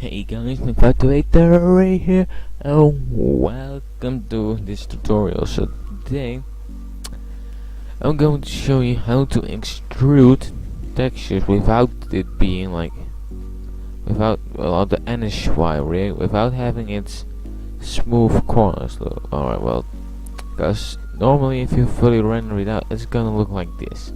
Hey guys, Untitled right here, and welcome to this tutorial. So today, I'm going to show you how to extrude textures without it being like, without the Anishwij rig, without having its smooth corners. Alright, well, because normally if you fully render it out, it's gonna look like this.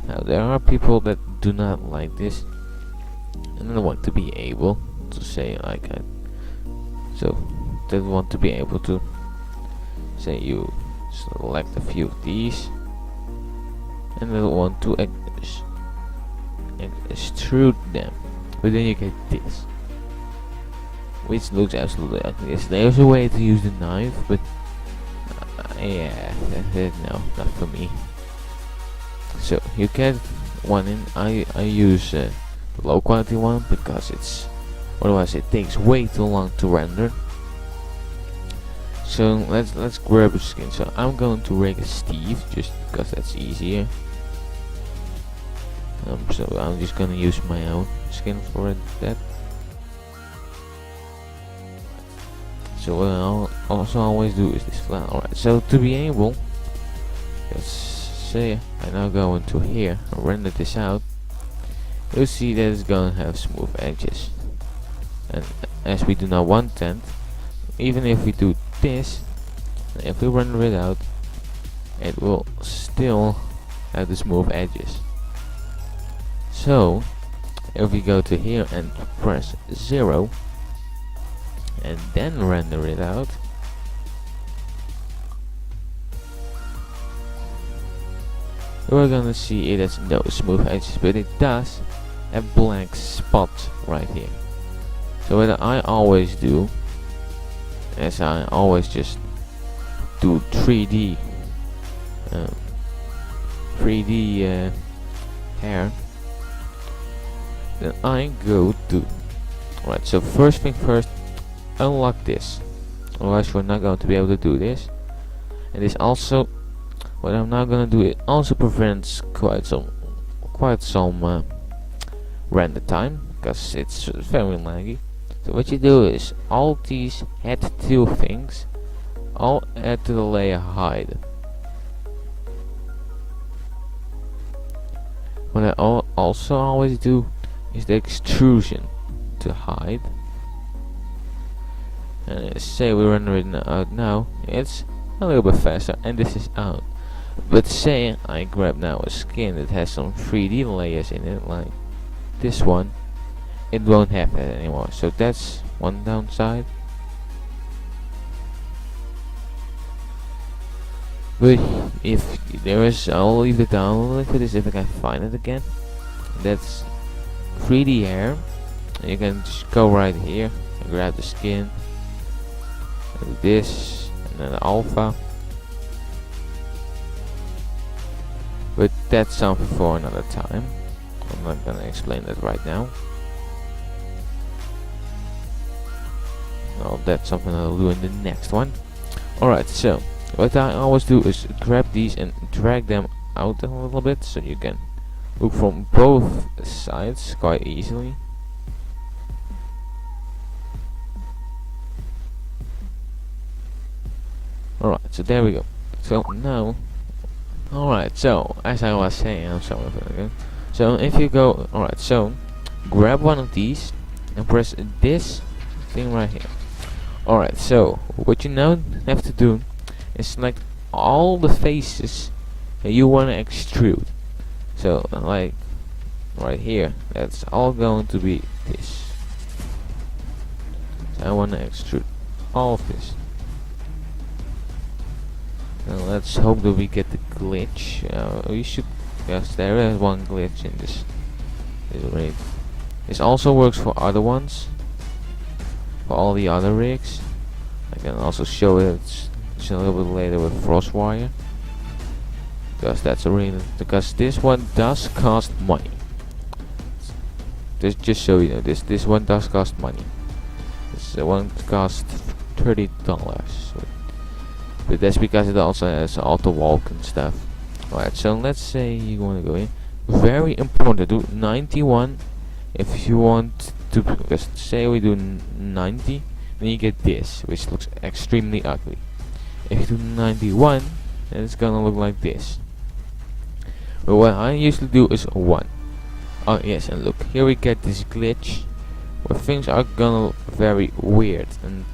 Now there are people that do not like this, and they want to be able to say like so they want to be able to say you select a few of these and they want to extrude them, but then you get this, which looks absolutely like this. There's a way to use the knife, but yeah, no, not for me. So you get one in. I use the low quality one because otherwise it takes way too long to render. So let's grab a skin. So I'm going to rig a Steve just because that's easier. So I'm just gonna use my own skin for that. So what I'll also always do is this flat. Alright, so to be able, let's say I now go into here and render this out, you'll see that it's gonna have smooth edges. And as we do not want that, even if we do this, if we render it out, it will still have the smooth edges. So if we go to here and press 0 and then render it out, we're gonna see it has no smooth edges, but it does have blank spots right here. So what I always do is I always just do 3D hair. Then I go to right. So first thing first, unlock this. Otherwise, we're not going to be able to do this. And this also, what I'm now gonna do, it also prevents quite some render time because it's very laggy. So what you do is all these add two things, all add to the layer hide. What I also always do is the extrusion to hide. And say we render it out now, it's a little bit faster, and this is out. But say I grab now a skin that has some 3D layers in it, like this one, it won't have that anymore. So that's one downside. But if there is, I'll leave the download for this if I can find it again. That's 3D hair. You can just go right here and grab the skin, and this, and then the alpha. But that's something for another time. I'm not gonna explain that right now. No, that's something I'll do in the next one. Alright, so what I always do is grab these and drag them out a little bit so you can look from both sides quite easily. Alright, so there we go. So now, alright, so as I was saying, I'm sorry for that. So if you go, alright, so grab one of these and press this thing right here. Alright, so what you now have to do is select all the faces that you want to extrude. So like right here, that's all going to be this. So I want to extrude all of this. Now let's hope that we get the glitch. We should, yes, there is one glitch in this rig. This also works for other ones, for all the other rigs. I can also show it a little bit later with Frostwire, because that's a reason. Because this one does cost money. Just so you know, this one does cost money. This one costs $30, but that's because it also has auto walk and stuff. Alright, so let's say you want to go in. Very important to do 91 if you want to, because say we do 90, then you get this, which looks extremely ugly. If you do 91, then it's gonna look like this. But what I usually do is 1. Oh yes, and look, here we get this glitch where things are gonna look very weird. And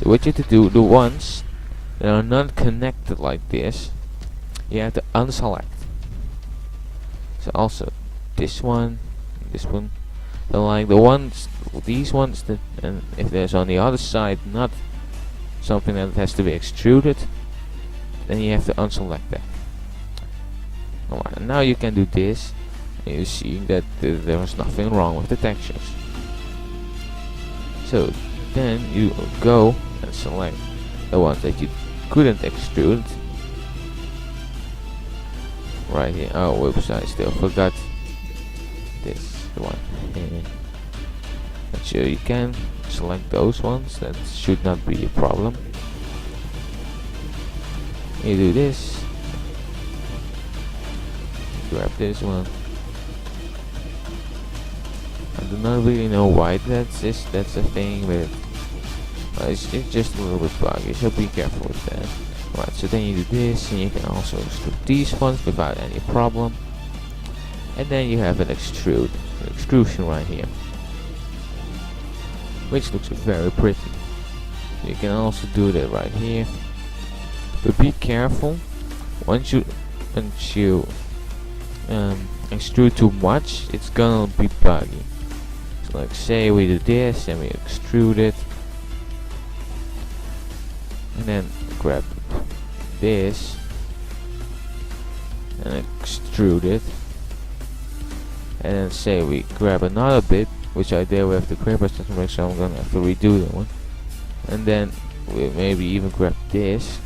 so what you have to do, the ones that are not connected like this, you have to unselect. So also this one, so like the ones, these ones that, and if there's on the other side not something that has to be extruded, then you have to unselect that. Alright, and now you can do this, and you see that there was nothing wrong with the textures. So then you go and select the ones that you couldn't extrude. Right here. Oh, whoops! I still forgot this one. Not sure you can select those ones. That should not be a problem. You do this. Grab this one. I do not really know why that's a thing, but it's just a little bit buggy, so be careful with that. Right, so then you do this, and you can also extrude these ones without any problem. And then you have an extrusion right here, which looks very pretty. You can also do that right here, but be careful. Once you extrude too much, it's gonna be buggy. So like say we do this and we extrude it, and then grab this and extrude it, and then say we grab another bit, which I did with the creeper system, so I'm gonna have to redo that one, and then we maybe even grab this.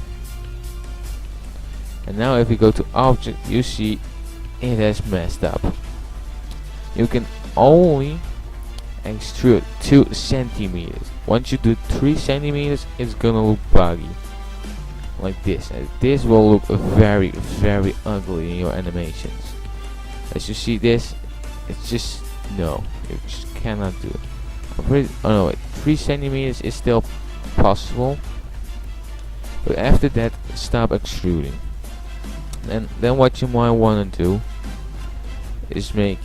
And now if we go to object, you see it has messed up. You can only extrude 2 centimeters. Once you do 3 centimeters, it's gonna look buggy like this, and this will look very, very ugly in your animations. As you see this, it's just no, you just cannot do it. Oh no, wait, 3 centimeters is still possible, but after that, stop extruding. And then what you might want to do is make,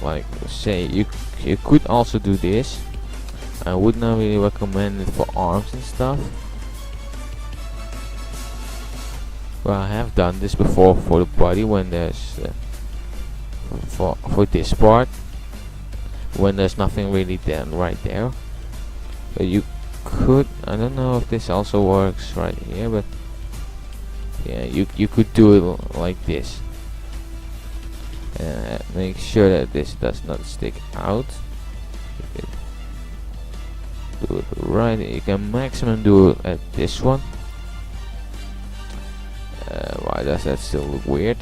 like, say you could also do this. I would not really recommend it for arms and stuff. Well, I have done this before for the body when there's for this part, when there's nothing really done right there. But you could, I don't know if this also works right here, but yeah, you could do it like this. Make sure that this does not stick out. You can do it right. You can maximum do it at this one. Why does that still look weird?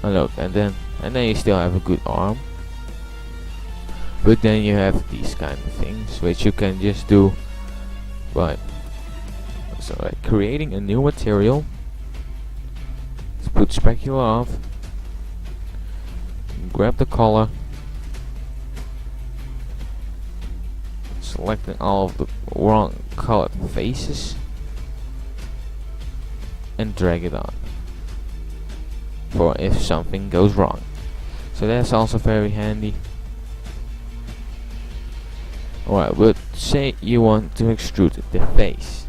Oh look, and then you still have a good arm. But then you have these kind of things which you can just do by creating a new material. Let's put specular off. Grab the color. Selecting all of the wrong colored faces. And drag it on for if something goes wrong. So that's also very handy. Alright, but say you want to extrude the face,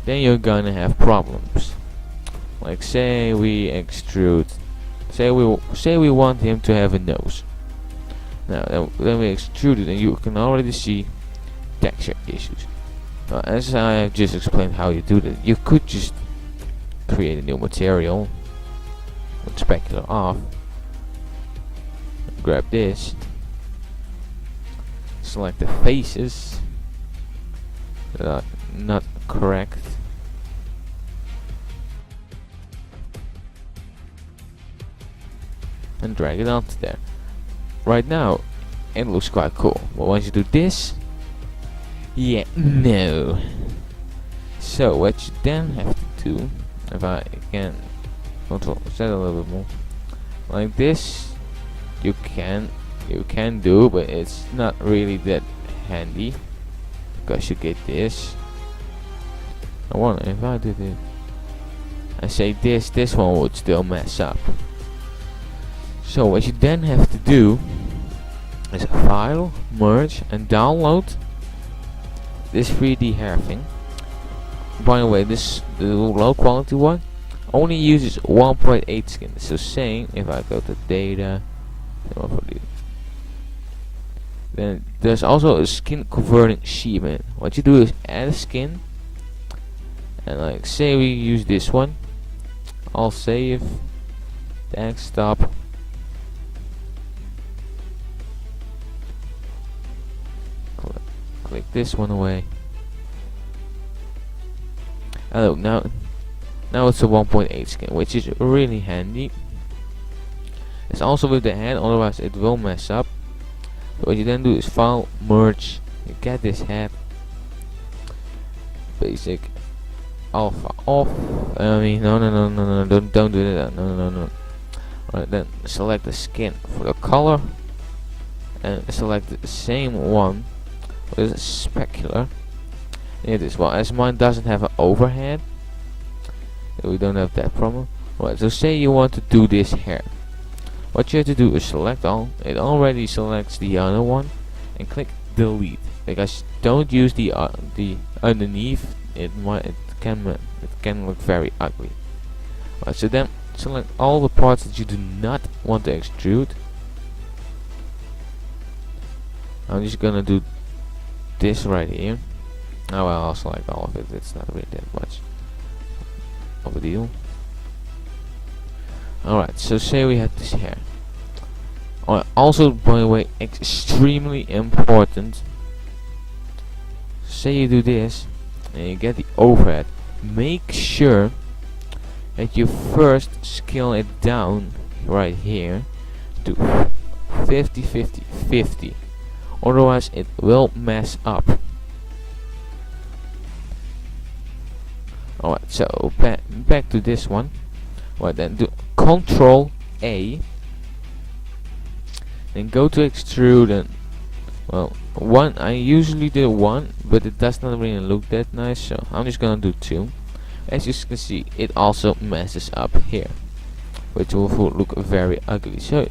then you're gonna have problems. Like say we extrude, say we want him to have a nose. Now then we extrude it, and you can already see texture issues. As I have just explained how you do that, you could just create a new material with specular off, grab this, select the faces that are not correct, and drag it onto there. Right now it looks quite cool, but once you do this, yeah, no. So what you then have to do, if I can control set a little bit more like this, you can you can do, but it's not really that handy because you get this. I wonder if I did it. I say this one would still mess up. So what you then have to do is file, merge, and download this 3D hair thing. By the way, the low quality one only uses 1.8 skin. So saying if I go to data, then there's also a skin converting achievement. What you do is add a skin, and like say we use this one. I'll save, desktop, click this one away. And look, now it's a 1.8 skin, which is really handy. It's also with the head, otherwise it will mess up. So what you then do is file, merge, you get this head, basic, alpha off. I mean, no, don't do that. No. Alright, then select the skin for the color, and select the same one with a specular. It is well, as mine doesn't have an overhead, we don't have that problem. Right, so say you want to do this hair. What you have to do is select all. It already selects the other one, and click delete, because don't use the underneath. It can look very ugly. Right, so then select all the parts that you do not want to extrude. I'm just gonna do this right here. Now I'll select all of it. It's not really that much of a deal. Alright, so say we have this hair. Also, by the way, extremely important. Say you do this and you get the overhead. Make sure that you first scale it down right here to 50-50-50. Otherwise it will mess up. Alright, so back to this one. Right, then do Control A, then go to extrude, and well, one, I usually do one, but it does not really look that nice, so I'm just gonna do two. As you can see, it also messes up here, which will look very ugly. So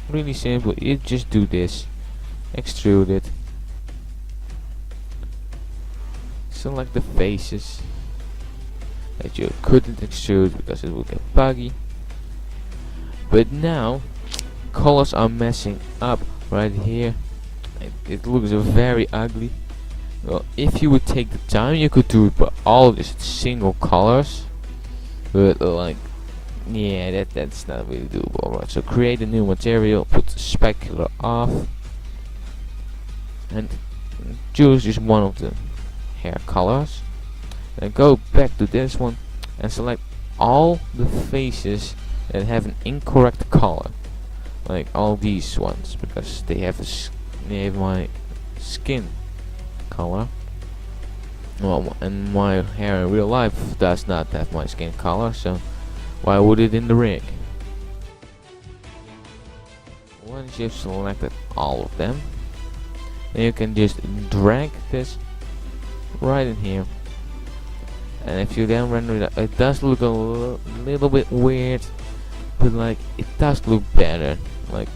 really simple, you just do this, extrude it, select the faces that you couldn't extrude because it will get buggy. But now colors are messing up right here. It looks very ugly. Well, if you would take the time, you could do it by all just single colors, but like, yeah, that's not really doable. Right, so create a new material, put the specular off, and choose just one of the hair colors. Then go back to this one and select all the faces that have an incorrect color, like all these ones, because they have my skin color. Well, and my hair in real life does not have my skin color, so why would it in the rig? Once you've selected all of them, then you can just drag this right in here. And if you then render it, it does look a little bit weird, but like it does look better. Like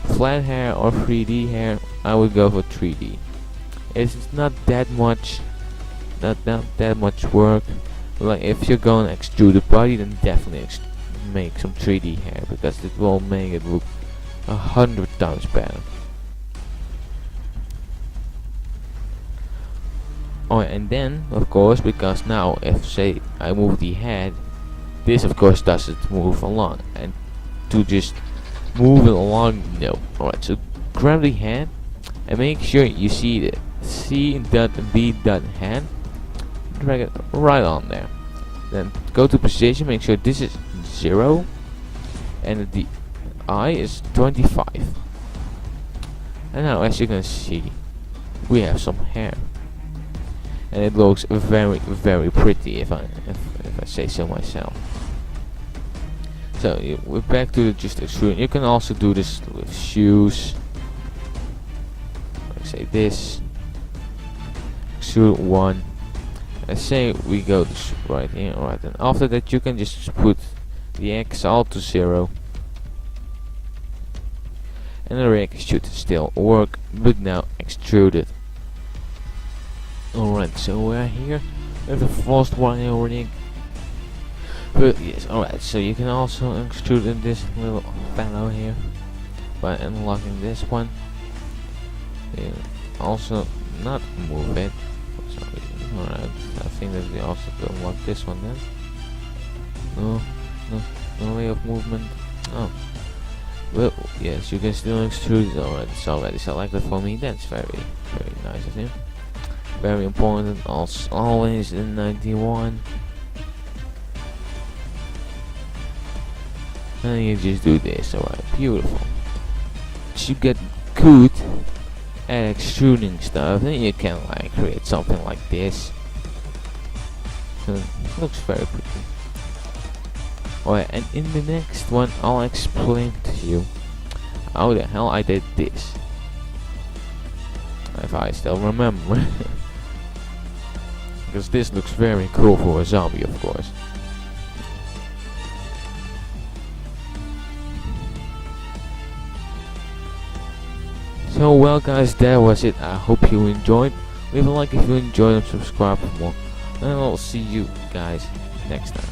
flat hair or 3D hair, I would go for 3D. It's not that much, not that much work. Like if you're going to extrude the body, then definitely make some 3D hair, because it will make it look 100 times better. Oh, and then of course, because now if say I move the head, this of course doesn't move along, and to just move it along, no. Alright, so grab the head and make sure you see the C.B.head, drag it right on there. Then go to position, make sure this is 0 and the eye is 25. And now as you can see, we have some hair. And it looks very, very pretty, if I say so myself. So we're back to the just extrusion. You can also do this with shoes. Like say this. Extrude 1. Let's say we go to right here, right, and after that you can just put the X all to 0. And the rig should still work, but now extruded. Alright, so we're here with the first wire rig. But yes, alright, so you can also extrude in this little fellow here by unlocking this one. And also not move it. Alright, I think that we also can unlock this one then. No way of movement. Oh. Well, yes, you can still extrude it already. It's already selected for me. That's very nice of him. Very important. Also, always in 91. And you just do this. Alright, beautiful. Once you get good at extruding stuff, then you can like create something like this. Looks very pretty. Alright, and in the next one I'll explain to you how the hell I did this. If I still remember. Because this looks very cool for a zombie, of course. So well guys, that was it. I hope you enjoyed. Leave a like if you enjoyed and subscribe for more. And I'll see you guys next time.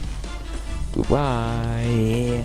Goodbye.